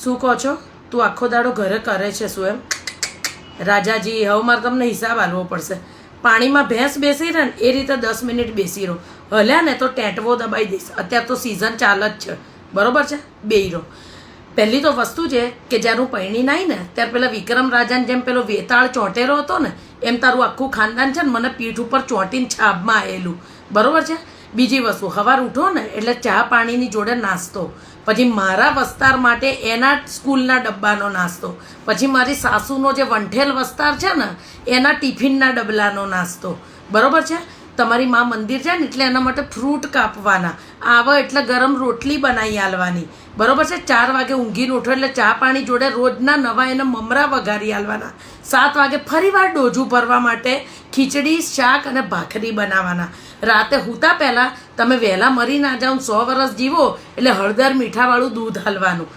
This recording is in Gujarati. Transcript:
શું કહો છો? તું આખો દાડો ઘરે કરે છે શું એમ? રાજાજી, હવે મારે તમને હિસાબ આલવો પડશે. પાણીમાં ભેંસ બેસી રહે ને એ રીતે 10 મિનિટ બેસી રહો. હલ્યા ને તો ટેટવો દબાઈ દઈશ. અત્યારે તો સિઝન ચાલ જ છે, બરોબર છે? બેહી રહો. પહેલી તો વસ્તુ છે કે જ્યારે હું પૈણી નાઈ ને ત્યારે પેલા વિક્રમ રાજાને જેમ પેલો વેતાળ ચોંટેલો હતો ને એમ તારું આખું ખાનદાન છે ને મને પીઠ ઉપર ચોંટીને છાબમાં આવેલું, બરોબર છે? બીજી વસ્તુ, સવાર ઉઠો ને એટલે ચા પાણીની જોડે નાસ્તો, પછી મારા વસ્તાર માટે એના સ્કૂલના ડબ્બાનો નાસ્તો, પછી મારી સાસુનો જે વંઠેલ વસ્તાર છે ને એના ટિફિનના ડબલાનો નાસ્તો, બરોબર છે? તમારી માં મંદિર જાય ને એટલે એના માટે ફ્રૂટ કાપવાના, આવે એટલે ગરમ રોટલી બનાવી આલવાની, બરોબર છે? 4 વાગે ઊંઘીને ઉઠો એટલે ચા પાણી જોડે રોજના નવા એને મમરા વઘારી આલવાના. 7 વાગે ફરીવાર ડોજું ભરવા માટે ખીચડી, શાક અને ભાખરી બનાવવાના. રાતે સૂતા પહેલાં તમે વહેલા મરી ના જાઓ, 100 વર્ષ જીવો એટલે હળદર મીઠાવાળું દૂધ હાલવાનું.